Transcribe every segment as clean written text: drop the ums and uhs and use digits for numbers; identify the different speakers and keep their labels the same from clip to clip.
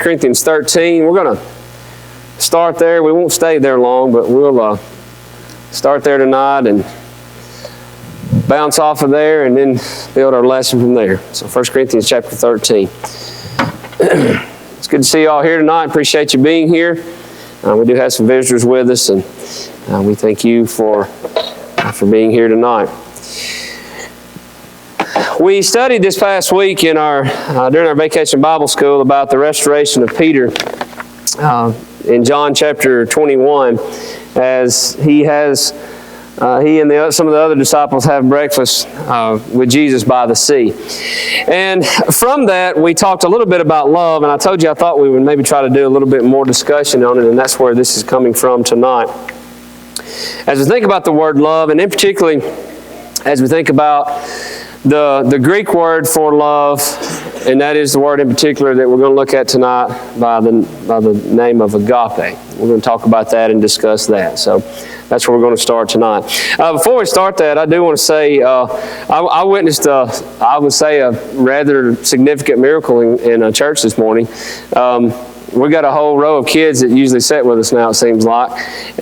Speaker 1: Corinthians 13. We're going to start there. We won't stay there long, but we'll start there tonight and bounce off of there and then build our lesson from there. So 1 Corinthians chapter 13. It's good to see you all here tonight. Appreciate you being here. We do have some visitors with us, and we thank you for being here tonight. We studied this past week in during our vacation Bible school about the restoration of Peter in John chapter 21, as he and some of the other disciples have breakfast with Jesus by the sea. And from that, we talked a little bit about love, and I told you I thought we would maybe try to do a little bit more discussion on it, and that's where this is coming from tonight. As we think about the word love, and in particularly as we think about the Greek word for love, and that is the word in particular that we're going to look at tonight by the name of agape. We're going to talk about that and discuss that. So that's where we're going to start tonight. Before we start that, I do want to say I witnessed, I would say, a rather significant miracle in a church this morning. We got a whole row of kids that usually sit with us now, it seems like.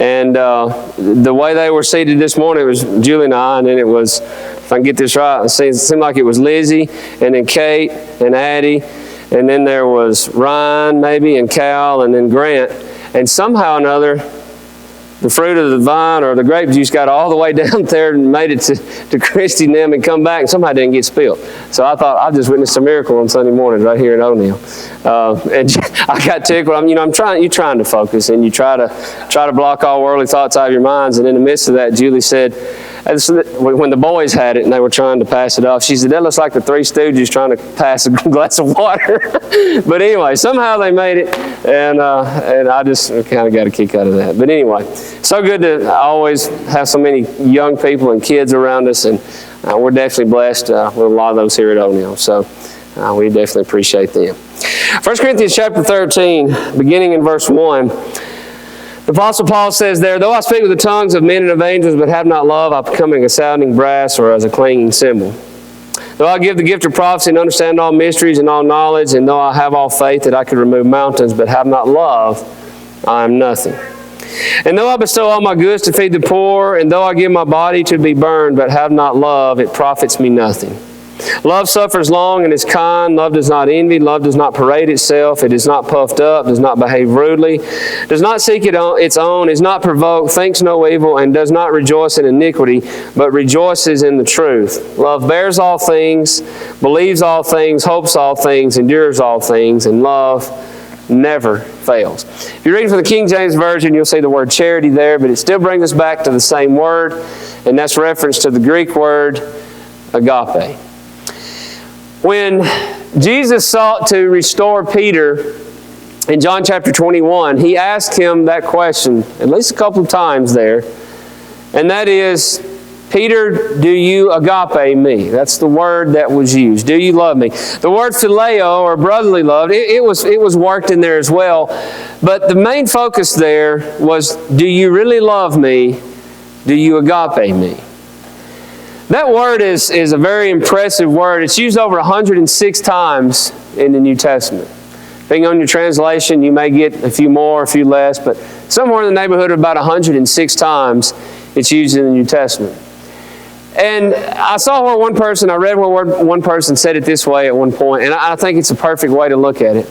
Speaker 1: And the way they were seated this morning, it was Julie and I, and then it was, if I can get this right, it seemed like it was Lizzie, and then Kate, and Addie, and then there was Ryan, maybe, and Cal, and then Grant. And somehow or another, the fruit of the vine or the grape juice got all the way down there and made it to Christy and them and come back, and somehow didn't get spilled. So I thought, I just witnessed a miracle on Sunday morning right here in O'Neill. And I got tickled. You're trying to focus, and you try to block all worldly thoughts out of your minds. And in the midst of that, Julie said, when the boys had it and they were trying to pass it off, she said, that looks like the Three Stooges trying to pass a glass of water. But anyway, somehow they made it, and I just kind of got a kick out of that. But anyway, so good to always have so many young people and kids around us, and we're definitely blessed with a lot of those here at O'Neill. So we definitely appreciate them. 1 Corinthians chapter 13, beginning in verse 1. The Apostle Paul says there, though I speak with the tongues of men and of angels, but have not love, I become a sounding brass or as a clanging cymbal. Though I give the gift of prophecy and understand all mysteries and all knowledge, and though I have all faith that I could remove mountains, but have not love, I am nothing. And though I bestow all my goods to feed the poor, and though I give my body to be burned, but have not love, it profits me nothing. Love suffers long and is kind. Love does not envy. Love does not parade itself. It is not puffed up, does not behave rudely, does not seek its own, is not provoked, thinks no evil, and does not rejoice in iniquity, but rejoices in the truth. Love bears all things, believes all things, hopes all things, endures all things, and love never fails. If you're reading from the King James Version, you'll see the word charity there, but it still brings us back to the same word, and that's reference to the Greek word agape. When Jesus sought to restore Peter in John chapter 21, he asked him that question at least a couple of times there, and that is, Peter, do you agape me? That's the word that was used. Do you love me? The word phileo, or brotherly love, it was worked in there as well, but the main focus there was, do you really love me? Do you agape me? That word is a very impressive word. It's used over 106 times in the New Testament. Depending on your translation, you may get a few more, a few less, but somewhere in the neighborhood of about 106 times it's used in the New Testament. And I saw where I read where one person said it this way at one point, and I think it's a perfect way to look at it.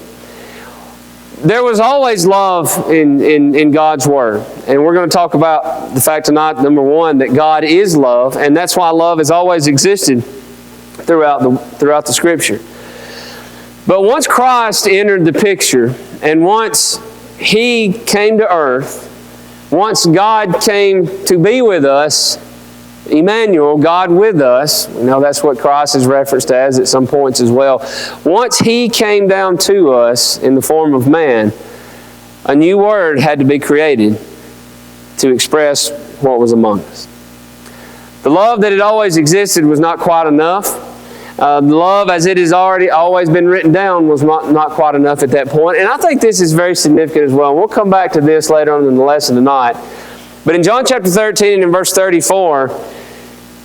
Speaker 1: There was always love in God's Word. And we're going to talk about the fact tonight, number one, that God is love. And that's why love has always existed throughout the Scripture. But once Christ entered the picture, and once He came to earth, once God came to be with us, Emmanuel, God with us, we know that's what Christ is referenced as at some points as well. Once He came down to us in the form of man, a new word had to be created to express what was among us. The love that had always existed was not quite enough. The love as it has always been written down was not quite enough at that point. And I think this is very significant as well. And we'll come back to this later on in the lesson tonight. But in John chapter 13 and verse 34,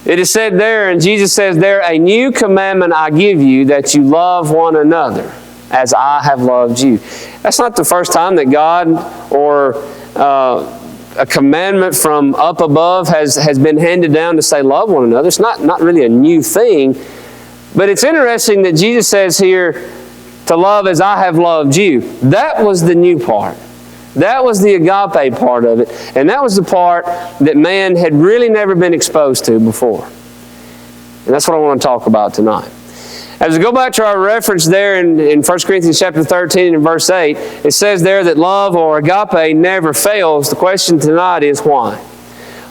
Speaker 1: it is said there, and Jesus says there, a new commandment I give you, that you love one another as I have loved you. That's not the first time that God or a commandment from up above has been handed down to say love one another. It's not really a new thing. But it's interesting that Jesus says here, to love as I have loved you. That was the new part. That was the agape part of it. And that was the part that man had really never been exposed to before. And that's what I want to talk about tonight. As we go back to our reference there in 1 Corinthians chapter 13 and verse 8, it says there that love or agape never fails. The question tonight is why?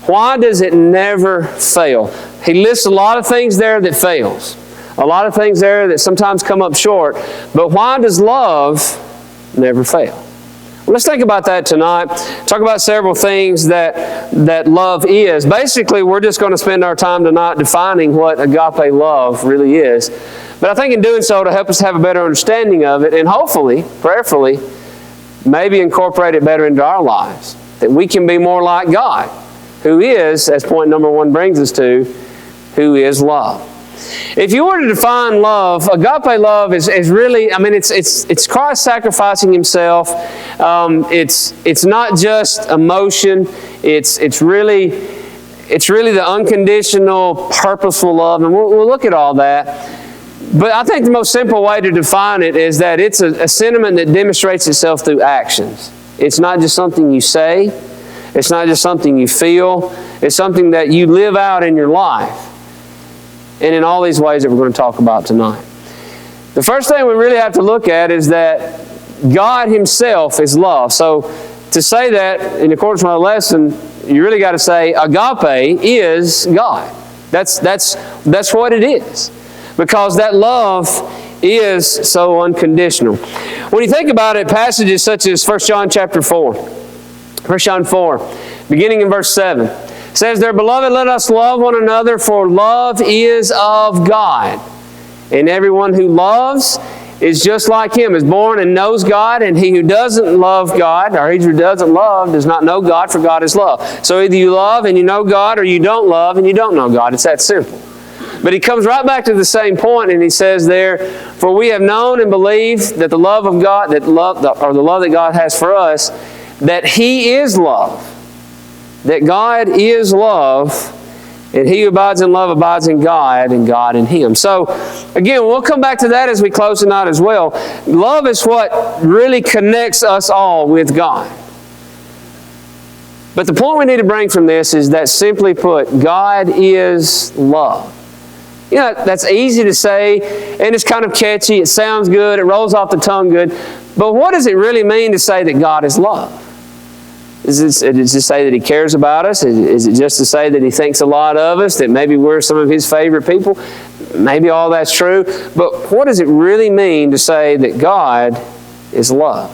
Speaker 1: Why does it never fail? He lists a lot of things there that fails. A lot of things there that sometimes come up short. But why does love never fail? Well, let's think about that tonight. Talk about several things that love is. Basically, we're just going to spend our time tonight defining what agape love really is. But I think in doing so, to help us have a better understanding of it, and hopefully, prayerfully, maybe incorporate it better into our lives. That we can be more like God, who is, as point number 1 brings us to, who is love. If you were to define love, agape love is really, it's Christ sacrificing Himself. It's not just emotion. It's really the unconditional, purposeful love, and we'll look at all that. But I think the most simple way to define it is that it's a sentiment that demonstrates itself through actions. It's not just something you say. It's not just something you feel. It's something that you live out in your life. And in all these ways that we're going to talk about tonight. The first thing we really have to look at is that God Himself is love. So to say that in accordance with our lesson, you really got to say agape is God. That's what it is. Because that love is so unconditional. When you think about it, passages such as 1 John chapter 4. 1 John 4, beginning in verse 7. Says there, Beloved, let us love one another, for love is of God. And everyone who loves is just like Him, is born and knows God, and he who doesn't love God, or he who doesn't love, does not know God, for God is love. So either you love and you know God, or you don't love and you don't know God. It's that simple. But he comes right back to the same point, and he says there, For we have known and believed that the love of God, the love that God has for us, that He is love. That God is love, and he who abides in love abides in God, and God in him. So, again, we'll come back to that as we close tonight as well. Love is what really connects us all with God. But the point we need to bring from this is that, simply put, God is love. You know, that's easy to say, and it's kind of catchy. It sounds good. It rolls off the tongue good. But what does it really mean to say that God is love? Is it just to say that He cares about us? Is it just to say that He thinks a lot of us, that maybe we're some of His favorite people? Maybe all that's true. But what does it really mean to say that God is love?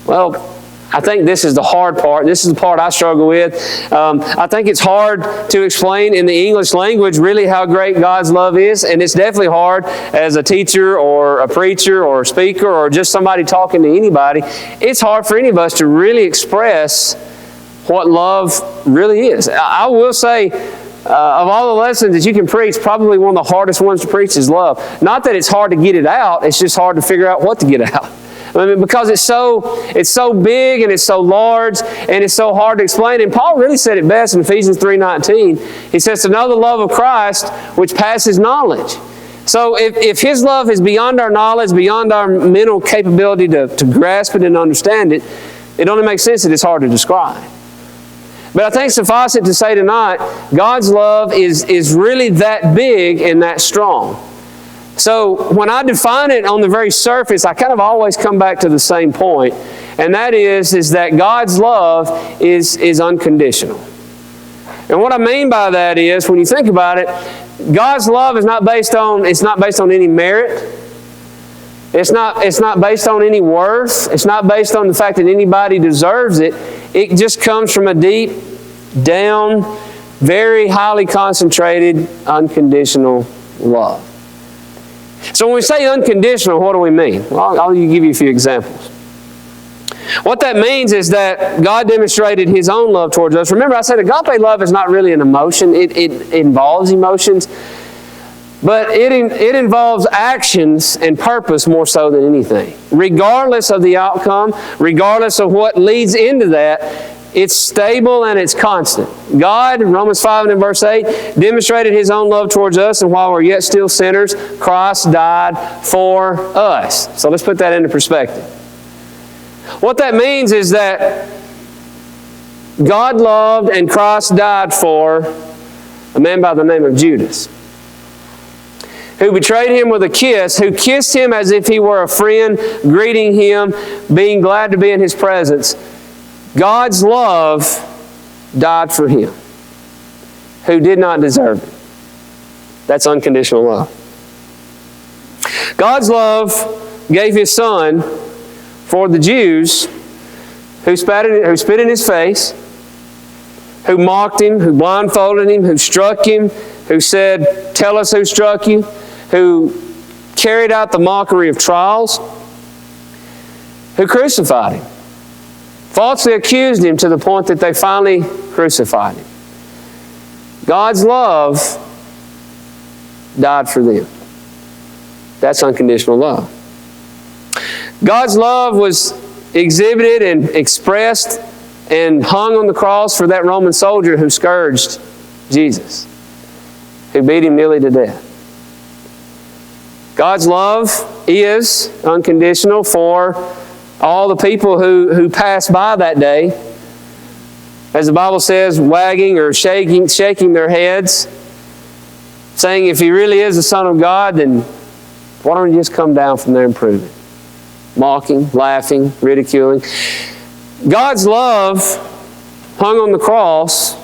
Speaker 1: Well, I think this is the hard part. This is the part I struggle with. I think it's hard to explain in the English language really how great God's love is. And it's definitely hard as a teacher or a preacher or a speaker or just somebody talking to anybody. It's hard for any of us to really express what love really is. I will say, of all the lessons that you can preach, probably one of the hardest ones to preach is love. Not that it's hard to get it out. It's just hard to figure out what to get out. Because it's so big and it's so large and it's so hard to explain. And Paul really said it best in Ephesians 3:19. He says, to know the love of Christ which passes knowledge. So if His love is beyond our knowledge, beyond our mental capability to grasp it and understand it, it only makes sense that it's hard to describe. But I think suffice it to say tonight, God's love is really that big and that strong. So when I define it on the very surface, I kind of always come back to the same point. And that is that God's love is unconditional. And what I mean by that is, when you think about it, God's love is not based on any merit. It's not based on any worth. It's not based on the fact that anybody deserves it. It just comes from a deep down, very highly concentrated, unconditional love. So when we say unconditional, what do we mean? Well, I'll give you a few examples. What that means is that God demonstrated His own love towards us. Remember, I said agape love is not really an emotion. It involves emotions. But it involves actions and purpose more so than anything. Regardless of the outcome, regardless of what leads into that, it's stable and it's constant. God, Romans 5 and verse 8, demonstrated His own love towards us, and while we're yet still sinners, Christ died for us. So let's put that into perspective. What that means is that God loved and Christ died for a man by the name of Judas, who betrayed Him with a kiss, who kissed Him as if he were a friend, greeting Him, being glad to be in His presence. God's love died for him, who did not deserve it. That's unconditional love. God's love gave His Son for the Jews who spit in His face, who mocked Him, who blindfolded Him, who struck Him, who said, "Tell us who struck you," who carried out the mockery of trials, who crucified Him, falsely accused Him to the point that they finally crucified Him. God's love died for them. That's unconditional love. God's love was exhibited and expressed and hung on the cross for that Roman soldier who scourged Jesus, who beat Him nearly to death. God's love is unconditional for all the people who passed by that day, as the Bible says, wagging or shaking their heads, saying, if He really is the Son of God, then why don't you just come down from there and prove it? Mocking, laughing, ridiculing. God's love hung on the cross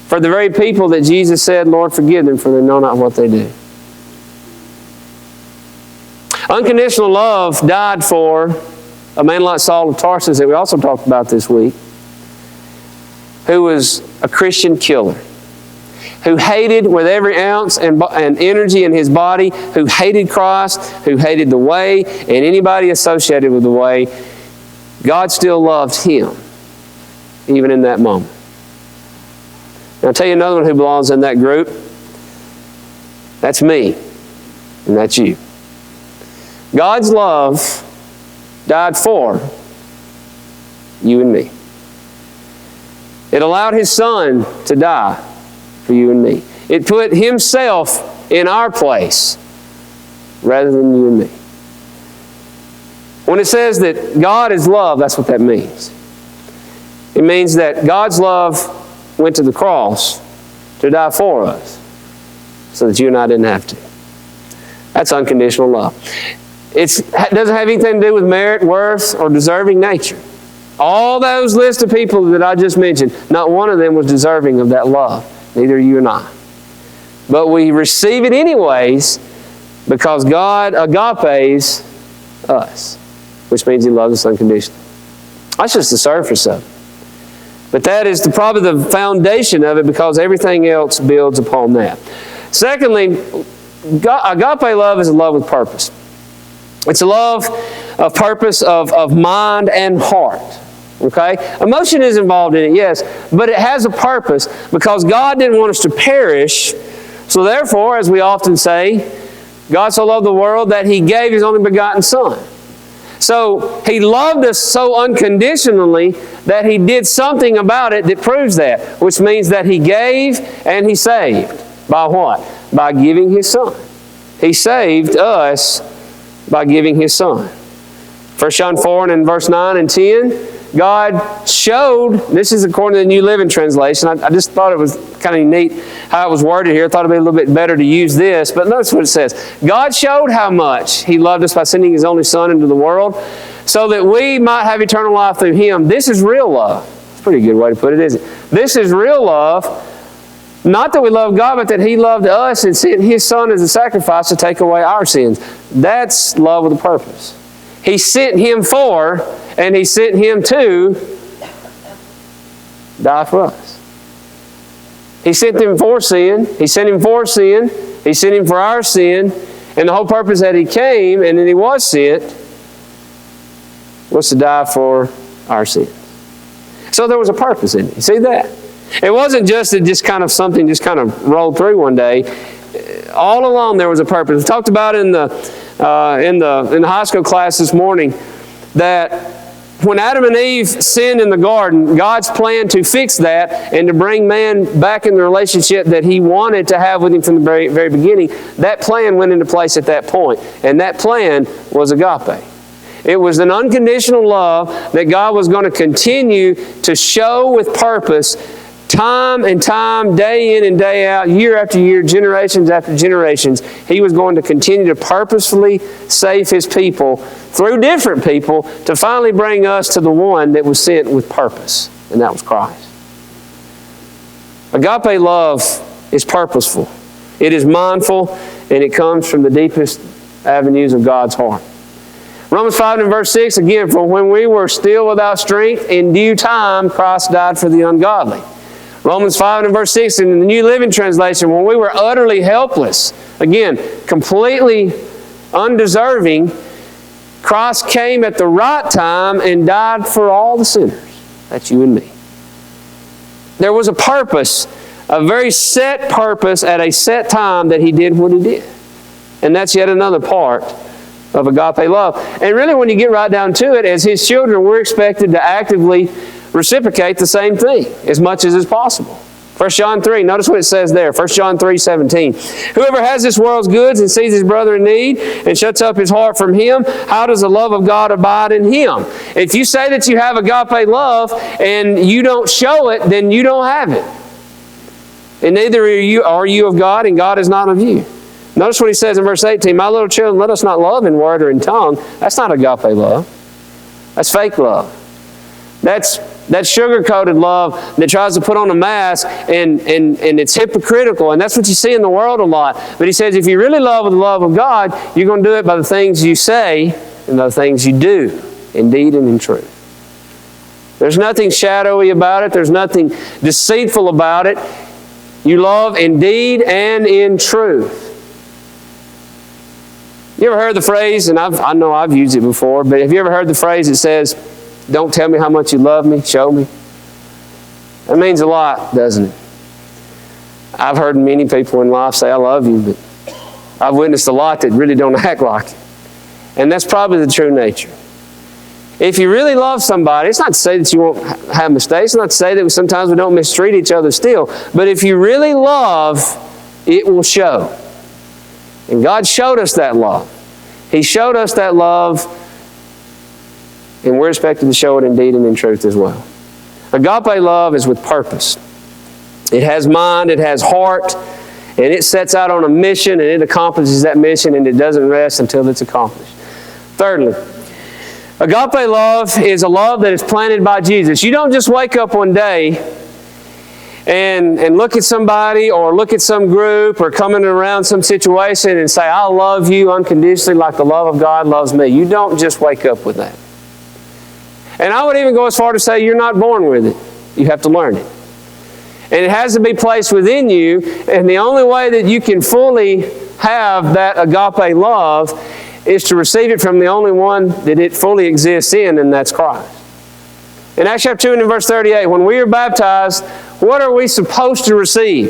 Speaker 1: for the very people that Jesus said, "Lord, forgive them, for they know not what they do." Unconditional love died for a man like Saul of Tarsus that we also talked about this week, who was a Christian killer, who hated with every ounce and energy in his body, who hated Christ, who hated the way, and anybody associated with the way. God still loved him, even in that moment. Now I'll tell you another one who belongs in that group. That's me, and that's you. God's love died for you and me. It allowed His Son to die for you and me. It put Himself in our place rather than you and me. When it says that God is love, that's what that means. It means that God's love went to the cross to die for us so that you and I didn't have to. That's unconditional love. It doesn't have anything to do with merit, worth, or deserving nature. All those list of people that I just mentioned, not one of them was deserving of that love. Neither you and I. But we receive it anyways because God agapes us, which means He loves us unconditionally. That's just the surface of it. But that is probably the foundation of it, because everything else builds upon that. Secondly, agape love is a love with purpose. It's a love of purpose of mind and heart. Okay? Emotion is involved in it, yes, but it has a purpose because God didn't want us to perish. So therefore, as we often say, God so loved the world that He gave His only begotten Son. So He loved us so unconditionally that He did something about it that proves that, which means that He gave and He saved. By what? By giving His Son. He saved us by giving His Son. 1 John 4 and in verse 9 and 10, God showed, this is according to the New Living Translation. I just thought it was kind of neat how it was worded here. I thought it would be a little bit better to use this, but notice what it says. God showed how much He loved us by sending His only Son into the world so that we might have eternal life through Him. This is real love. It's a pretty good way to put it, isn't it? This is real love. Not that we love God, but that He loved us and sent His Son as a sacrifice to take away our sins. That's love with a purpose. He sent Him for, and He sent Him to die for us. He sent Him for sin. He sent Him for sin. He sent Him for our sin. And the whole purpose that He came and then He was sent was to die for our sins. So there was a purpose in it. You see that? It wasn't just that something just kind of rolled through one day. all along there was a purpose. We talked about in the high school class this morning that when Adam and Eve sinned in the garden, God's plan to fix that and to bring man back in the relationship that He wanted to have with Him from the very, very beginning, that plan went into place at that point. And that plan was agape. It was an unconditional love that God was going to continue to show with purpose time and time, day in and day out, year after year, generations after generations. He was going to continue to purposefully save His people through different people to finally bring us to the one that was sent with purpose, and that was Christ. Agape love is purposeful. It is mindful, and it comes from the deepest avenues of God's heart. Romans 5 and verse 6, again, for when we were still without strength, in due time Christ died for the ungodly. Romans 5 and verse 6 in the New Living Translation, when we were utterly helpless, again, completely undeserving, Christ came at the right time and died for all the sinners. That's you and me. There was a purpose, a very set purpose at a set time that He did what He did. And that's yet another part of agape love. And really when you get right down to it, as His children, we're expected to actively reciprocate the same thing as much as is possible. 1 John 3, notice what it says there. 1 John 3:17. Whoever has this world's goods and sees his brother in need and shuts up his heart from him, how does the love of God abide in him? If you say that you have agape love and you don't show it, then you don't have it. And neither are you of God, and God is not of you. Notice what he says in verse 18. My little children, let us not love in word or in tongue. That's not agape love. That's fake love. That's sugar-coated love that tries to put on a mask, and it's hypocritical. And that's what you see in the world a lot. But he says if you really love with the love of God, you're going to do it by the things you say and by the things you do, in deed and in truth. There's nothing shadowy about it. There's nothing deceitful about it. You love in deed and in truth. You ever heard the phrase, and I know I've used it before, but have you ever heard the phrase that says, don't tell me how much you love me, show me? That means a lot, doesn't it? I've heard many people in life say, I love you, but I've witnessed a lot that really don't act like it. And that's probably the true nature. If you really love somebody, it's not to say that you won't have mistakes. It's not to say that sometimes we don't mistreat each other still. But if you really love, it will show. And God showed us that love. He showed us that love, and we're expected to show it in deed and in truth as well. Agape love is with purpose. It has mind, it has heart, and it sets out on a mission, and it accomplishes that mission, and it doesn't rest until it's accomplished. Thirdly, agape love is a love that is planted by Jesus. You don't just wake up one day and look at somebody or look at some group or coming around some situation and say, I love you unconditionally like the love of God loves me. You don't just wake up with that. And I would even go as far to say you're not born with it. You have to learn it. And it has to be placed within you. And the only way that you can fully have that agape love is to receive it from the only one that it fully exists in, and that's Christ. In Acts chapter 2 and in verse 38, when we are baptized, what are we supposed to receive?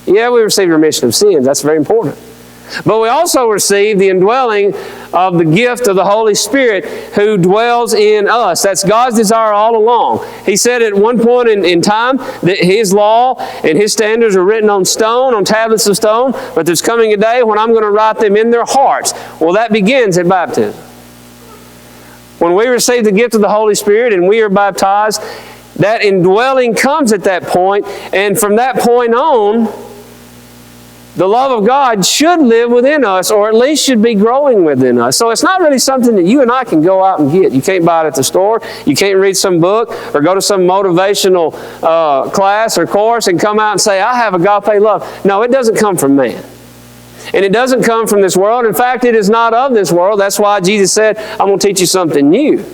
Speaker 1: Yeah, we receive remission of sins. That's very important. But we also receive the indwelling of the gift of the Holy Spirit who dwells in us. That's God's desire all along. He said at one point in time that His law and His standards are written on stone, on tablets of stone, but there's coming a day when I'm going to write them in their hearts. Well, that begins at baptism. When we receive the gift of the Holy Spirit and we are baptized, that indwelling comes at that point, and from that point on, the love of God should live within us, or at least should be growing within us. So it's not really something that you and I can go out and get. You can't buy it at the store. You can't read some book or go to some motivational class or course and come out and say, I have agape love. No, it doesn't come from man. And it doesn't come from this world. In fact, it is not of this world. That's why Jesus said, I'm going to teach you something new.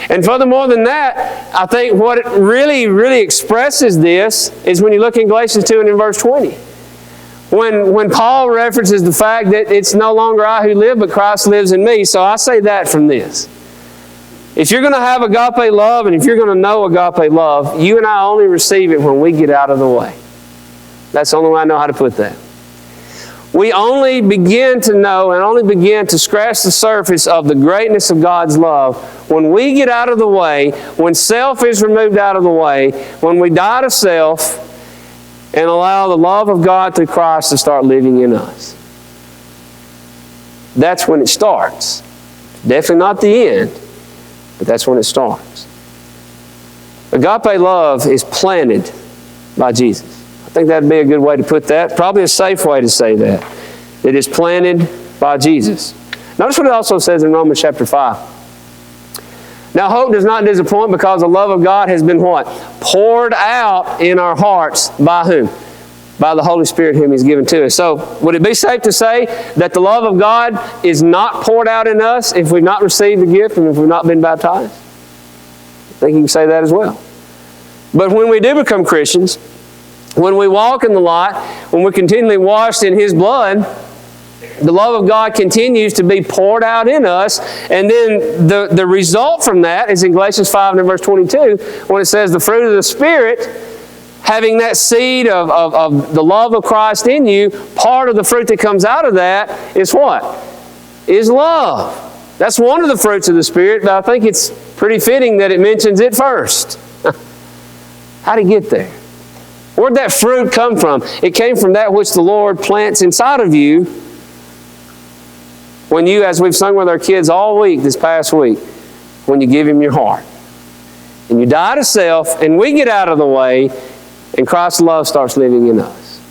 Speaker 1: And furthermore than that, I think what it really, really expresses this is when you look in Galatians 2 and in verse 20. When Paul references the fact that it's no longer I who live, but Christ lives in me. So I say that from this. If you're going to have agape love, and if you're going to know agape love, you and I only receive it when we get out of the way. That's the only way I know how to put that. We only begin to know and only begin to scratch the surface of the greatness of God's love when we get out of the way, when self is removed out of the way, when we die to self and allow the love of God through Christ to start living in us. That's when it starts. Definitely not the end, but that's when it starts. Agape love is planted by Jesus. I think that'd be a good way to put that. Probably a safe way to say that. It is planted by Jesus. Notice what it also says in Romans chapter 5. Now hope does not disappoint because the love of God has been what? Poured out in our hearts by whom? By the Holy Spirit whom He's given to us. So would it be safe to say that the love of God is not poured out in us if we've not received the gift and if we've not been baptized? I think you can say that as well. But when we do become Christians, when we walk in the light, when we're continually washed in His blood, the love of God continues to be poured out in us. And then the result from that is in Galatians 5 and verse 22, when it says the fruit of the Spirit, having that seed of the love of Christ in you, part of the fruit that comes out of that is what? Is love. That's one of the fruits of the Spirit, but I think it's pretty fitting that it mentions it first. How'd it get there? Where'd that fruit come from? It came from that which the Lord plants inside of you when you, as we've sung with our kids all week, this past week, when you give Him your heart. And you die to self, and we get out of the way, and Christ's love starts living in us.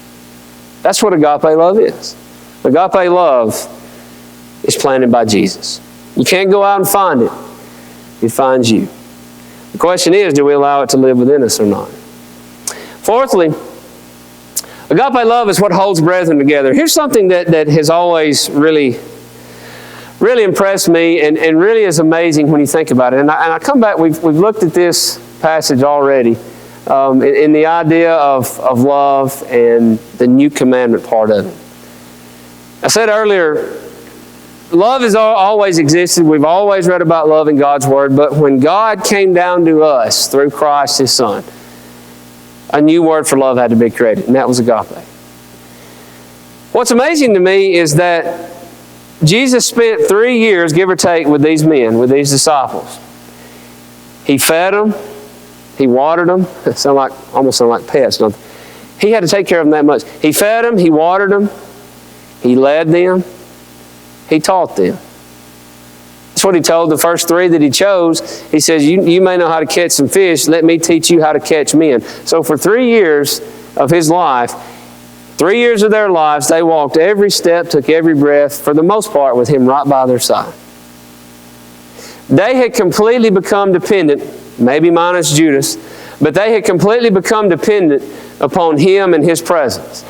Speaker 1: That's what agape love is. Agape love is planted by Jesus. You can't go out and find it. It finds you. The question is, do we allow it to live within us or not? Fourthly, agape love is what holds brethren together. Here's something that has always really impressed me and really is amazing when you think about it. And I come back, we've looked at this passage already in the idea of love and the new commandment part of it. I said earlier, love has always existed. We've always read about love in God's Word. But when God came down to us through Christ His Son, a new word for love had to be created, and that was agape. What's amazing to me is that Jesus spent 3 years, give or take, with these men, with these disciples. He fed them. He watered them. It almost sound like pets, don't they? He had to take care of them that much. He fed them. He watered them. He led them. He taught them. That's what He told the first 3 that He chose. He says, you may know how to catch some fish. Let me teach you how to catch men. So for 3 years of His life, 3 years of their lives, they walked every step, took every breath, for the most part, with Him right by their side. They had completely become dependent, maybe minus Judas, but they had completely become dependent upon Him and His presence.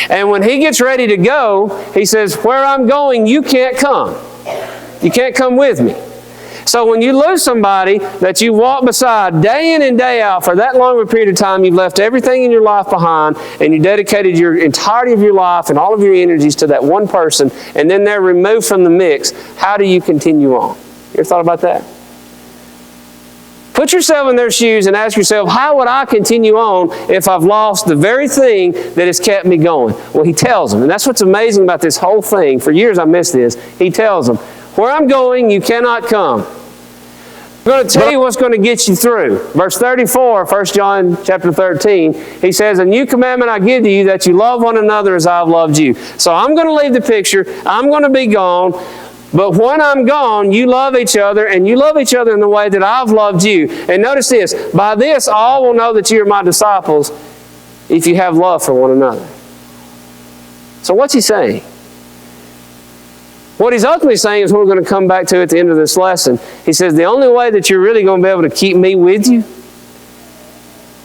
Speaker 1: And when He gets ready to go, He says, where I'm going, you can't come. You can't come with me. So when you lose somebody that you walk beside day in and day out for that long of a period of time, you've left everything in your life behind and you dedicated your entirety of your life and all of your energies to that one person, and then they're removed from the mix, how do you continue on? You ever thought about that? Put yourself in their shoes and ask yourself, how would I continue on if I've lost the very thing that has kept me going? Well, He tells them, and that's what's amazing about this whole thing. For years I missed this. He tells them, where I'm going, you cannot come. I'm going to tell you what's going to get you through. Verse 34, 1 John chapter 13, He says, a new commandment I give to you, that you love one another as I've loved you. So I'm going to leave the picture. I'm going to be gone. But when I'm gone, you love each other, and you love each other in the way that I've loved you. And notice this, by this all will know that you are my disciples if you have love for one another. So what's He saying? What He's ultimately saying is what we're going to come back to at the end of this lesson. He says the only way that you're really going to be able to keep me with you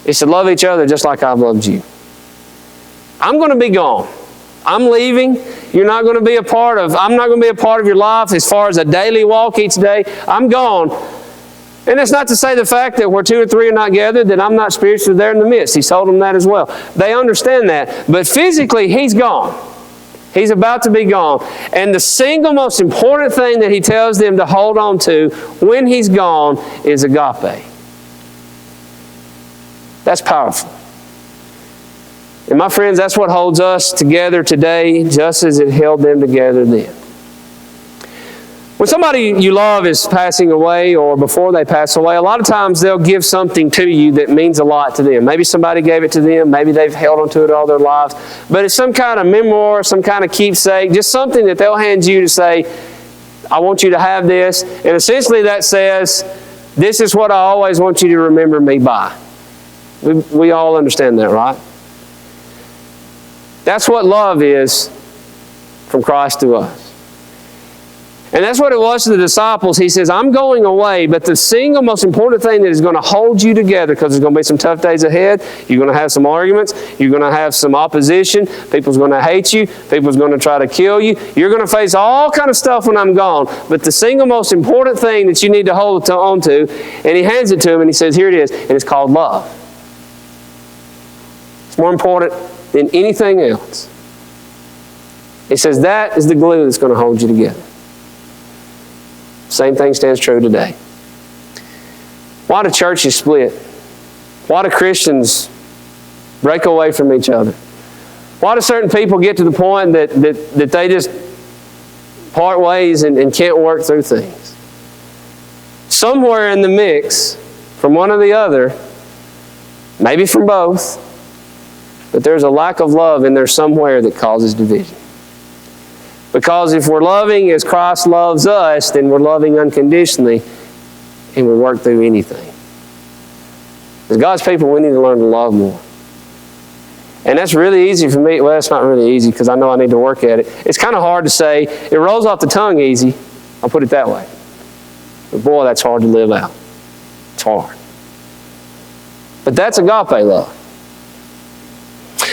Speaker 1: is to love each other just like I've loved you. I'm going to be gone. I'm leaving. I'm not going to be a part of your life as far as a daily walk each day. I'm gone. And it's not to say the fact that where 2 or 3 are not gathered, that I'm not spiritually there in the midst. He's told them that as well. They understand that. But physically, He's gone. He's about to be gone. And the single most important thing that He tells them to hold on to when He's gone is agape. That's powerful. And my friends, that's what holds us together today, just as it held them together then. When somebody you love is passing away or before they pass away, a lot of times they'll give something to you that means a lot to them. Maybe somebody gave it to them. Maybe they've held onto it all their lives. But it's some kind of memoir, some kind of keepsake, just something that they'll hand you to say, I want you to have this. And essentially that says, this is what I always want you to remember me by. We all understand that, right? That's what love is from Christ to us. And that's what it was to the disciples. He says, I'm going away, but the single most important thing that is going to hold you together, because there's going to be some tough days ahead, you're going to have some arguments, you're going to have some opposition, people's going to hate you, people's going to try to kill you, you're going to face all kind of stuff when I'm gone, but the single most important thing that you need to hold on to, and he hands it to him and he says, here it is, and it's called love. It's more important than anything else. He says that is the glue that's going to hold you together. Same thing stands true today. Why do churches split? Why do Christians break away from each other? Why do certain people get to the point that they just part ways and can't work through things? Somewhere in the mix, from one or the other, maybe from both, but there's a lack of love in there somewhere that causes division. Because if we're loving as Christ loves us, then we're loving unconditionally and we work through anything. As God's people, we need to learn to love more. And that's really easy for me. Well, it's not really easy because I know I need to work at it. It's kind of hard to say. It rolls off the tongue easy. I'll put it that way. But boy, that's hard to live out. It's hard. But that's agape love.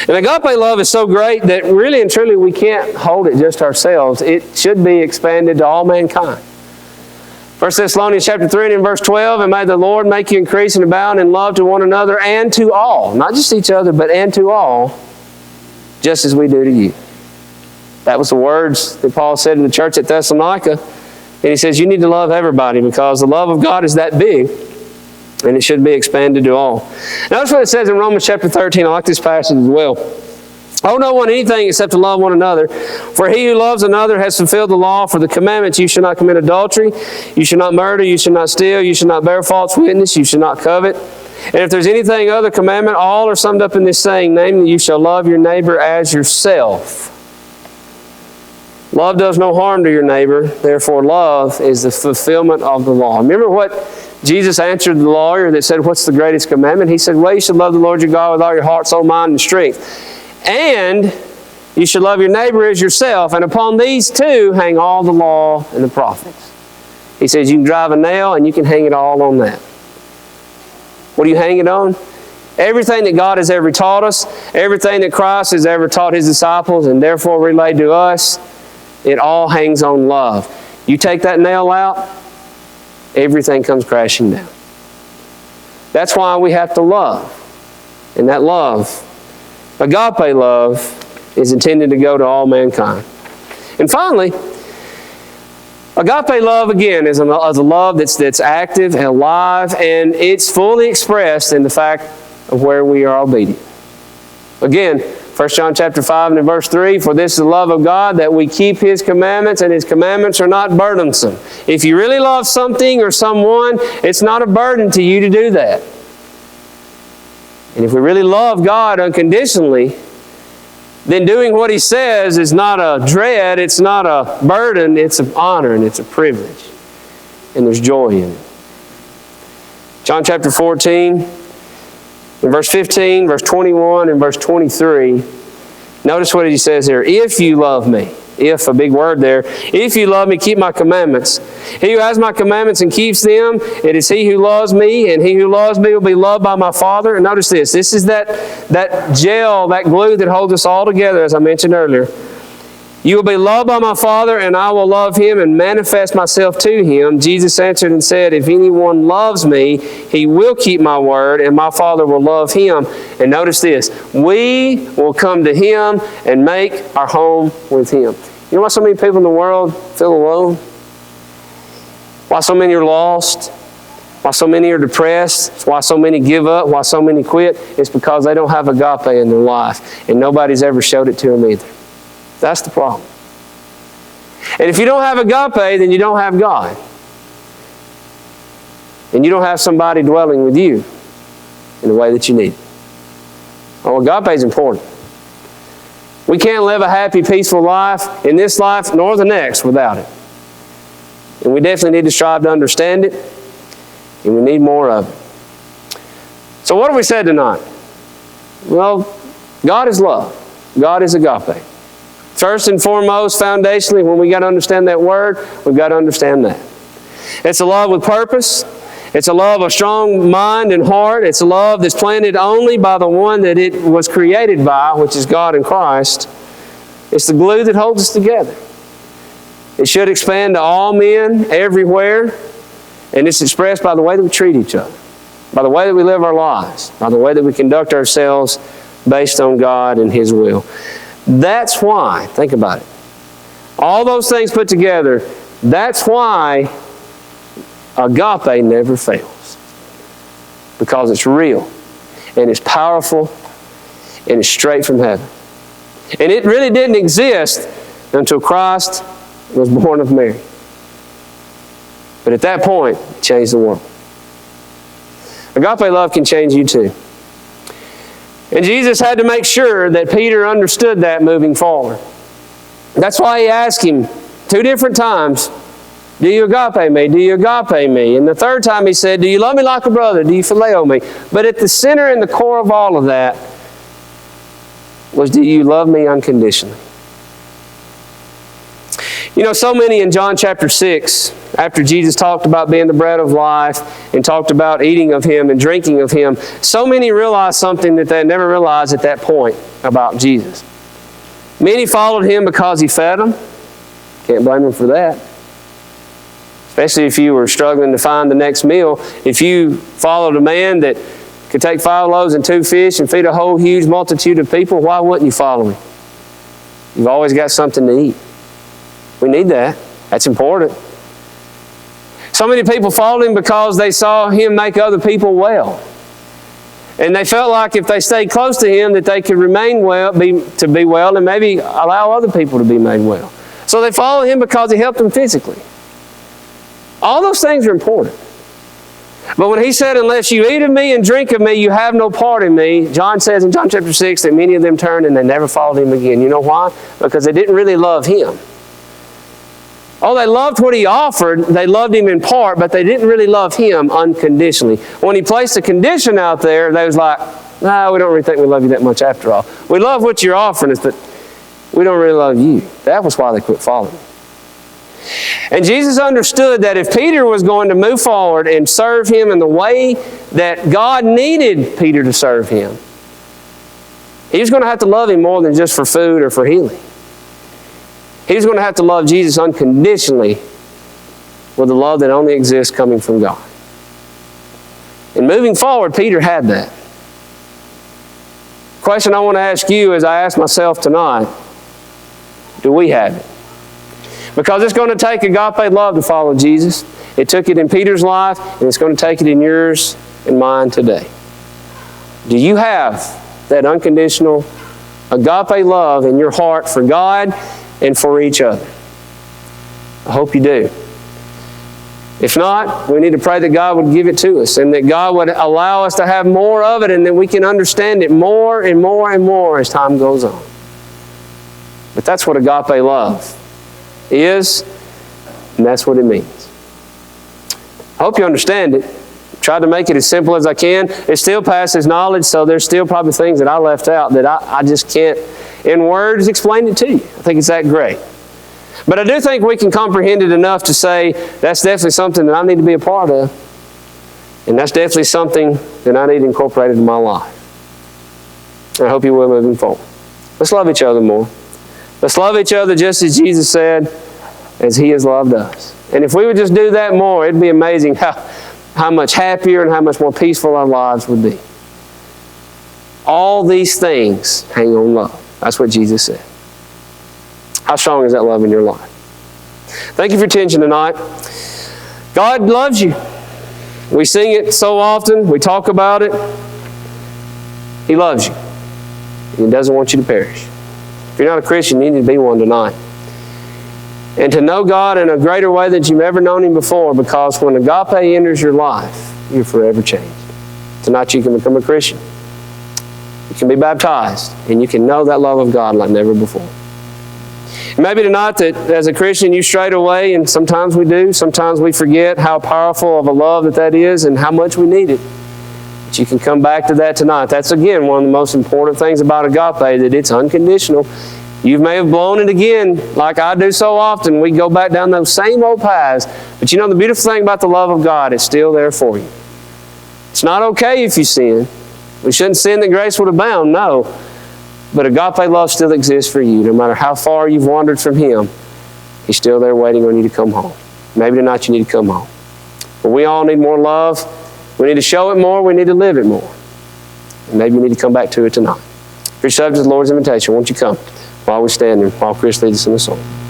Speaker 1: And agape love is so great that really and truly we can't hold it just ourselves. It should be expanded to all mankind. 1 Thessalonians chapter 3 and verse 12, and may the Lord make you increase and abound in love to one another and to all. Not just each other, but and to all, just as we do to you. That was the words that Paul said to the church at Thessalonica. And he says, you need to love everybody because the love of God is that big. And it should be expanded to all. Notice what it says in Romans chapter 13. I like this passage as well. Owe no one anything except to love one another. For he who loves another has fulfilled the law. For the commandments, you shall not commit adultery, you shall not murder, you shall not steal, you shall not bear false witness, you shall not covet. And if there's anything other commandment, all are summed up in this saying, namely, you shall love your neighbor as yourself. Love does no harm to your neighbor. Therefore, love is the fulfillment of the law. Remember what Jesus answered the lawyer that said, what's the greatest commandment? He said, well, you should love the Lord your God with all your heart, soul, mind, and strength. And you should love your neighbor as yourself. And upon these two hang all the law and the prophets. He says you can drive a nail and you can hang it all on that. What do you hang it on? Everything that God has ever taught us, everything that Christ has ever taught His disciples and therefore relayed to us, it all hangs on love. You take that nail out, everything comes crashing down. That's why we have to love. And that love, agape love, is intended to go to all mankind. And finally, agape love, again, is a love that's active and alive, and it's fully expressed in the fact of where we are obedient. Again, 1 John chapter 5 and verse 3, for this is the love of God, that we keep His commandments, and His commandments are not burdensome. If you really love something or someone, it's not a burden to you to do that. And if we really love God unconditionally, then doing what He says is not a dread, it's not a burden, it's an honor and it's a privilege. And there's joy in it. John chapter 14, in verse 15, verse 21, and verse 23, notice what He says here. If you love me, if, a big word there, if you love me, keep my commandments. He who has my commandments and keeps them, it is he who loves me, and he who loves me will be loved by my Father. And notice this. This is that gel, that glue that holds us all together, as I mentioned earlier. You will be loved by my Father, and I will love him and manifest myself to him. Jesus answered and said, if anyone loves me, he will keep my word, and my Father will love him. And notice this, we will come to him and make our home with him. You know why so many people in the world feel alone? Why so many are lost? why so many are depressed, why so many give up, why so many quit. It's because they don't have agape in their life, and nobody's ever showed it to them either. That's the problem. And if you don't have agape, then you don't have God. And you don't have somebody dwelling with you in the way that you need. Oh, agape is important. We can't live a happy, peaceful life in this life nor the next without it. And we definitely need to strive to understand it, and we need more of it. So what have we said tonight? Well, God is love. God is agape. First and foremost, foundationally, when we got to understand that word, we've got to understand that. It's a love with purpose. It's a love of strong mind and heart. It's a love that's planted only by the one that it was created by, which is God in Christ. It's the glue that holds us together. It should expand to all men everywhere, and it's expressed by the way that we treat each other, by the way that we live our lives, by the way that we conduct ourselves based on God and His will. That's why, think about it, all those things put together, that's why agape never fails. Because it's real, and it's powerful, and it's straight from heaven. And it really didn't exist until Christ was born of Mary. But at that point, it changed the world. Agape love can change you too. And Jesus had to make sure that Peter understood that moving forward. That's why He asked him 2 different times, do you agape me? Do you agape me? And the third time He said, do you love me like a brother? Do you phileo me? But at the center and the core of all of that was, do you love me unconditionally? You know, so many in John chapter 6, after Jesus talked about being the bread of life and talked about eating of Him and drinking of Him, so many realized something that they never realized at that point about Jesus. Many followed Him because He fed them. Can't blame them for that. Especially if you were struggling to find the next meal. If you followed a man that could take 5 loaves and 2 fish and feed a whole huge multitude of people, why wouldn't you follow Him? You've always got something to eat. We need that. That's important. So many people followed Him because they saw Him make other people well. And they felt like if they stayed close to Him that they could remain well, to be well, and maybe allow other people to be made well. So they followed Him because He helped them physically. All those things are important. But when He said, unless you eat of me and drink of me, you have no part in me, John says in John chapter 6 that many of them turned and they never followed Him again. You know why? Because they didn't really love Him. Oh, they loved what He offered. They loved Him in part, but they didn't really love Him unconditionally. When He placed a condition out there, they was like, no, we don't really think we love you that much after all. We love what you're offering us, but we don't really love you. That was why they quit following. And Jesus understood that if Peter was going to move forward and serve Him in the way that God needed Peter to serve Him, he was going to have to love Him more than just for food or for healing. He was going to have to love Jesus unconditionally with a love that only exists coming from God. And moving forward, Peter had that. The question I want to ask you, as I ask myself tonight, do we have it? Because it's going to take agape love to follow Jesus. It took it in Peter's life, and it's going to take it in yours and mine today. Do you have that unconditional agape love in your heart for God and for each other? I hope you do. If not, we need to pray that God would give it to us and that God would allow us to have more of it and that we can understand it more and more and more as time goes on. But that's what agape love is, and that's what it means. I hope you understand it. Tried to make it as simple as I can. It still passes knowledge, so there's still probably things that I left out that I just can't, in words, explain it to you. I think it's that great. But I do think we can comprehend it enough to say that's definitely something that I need to be a part of. And that's definitely something that I need incorporated in my life. And I hope you will moving forward. Let's love each other more. Let's love each other just as Jesus said, as He has loved us. And if we would just do that more, it'd be amazing how much happier and how much more peaceful our lives would be. All these things hang on love. That's what Jesus said. How strong is that love in your life? Thank you for your attention tonight. God loves you. We sing it so often. We talk about it. He loves you. And He doesn't want you to perish. If you're not a Christian, you need to be one tonight. And to know God in a greater way than you've ever known Him before, because when agape enters your life, you're forever changed. Tonight you can become a Christian. You can be baptized, and you can know that love of God like never before. Maybe tonight that as a Christian you strayed away, and sometimes we do. Sometimes we forget how powerful of a love that is and how much we need it. But you can come back to that tonight. That's, again, one of the most important things about agape, that it's unconditional. You may have blown it again, like I do so often. We go back down those same old paths. But you know, the beautiful thing about the love of God, it's still there for you. It's not okay if you sin. We shouldn't sin that grace would abound, no. But agape love still exists for you. No matter how far you've wandered from Him, He's still there waiting on you to come home. Maybe tonight you need to come home. But we all need more love. We need to show it more. We need to live it more. And maybe you need to come back to it tonight. If you're subject to the Lord's invitation, won't you come while we stand and while Chris leads us in the song?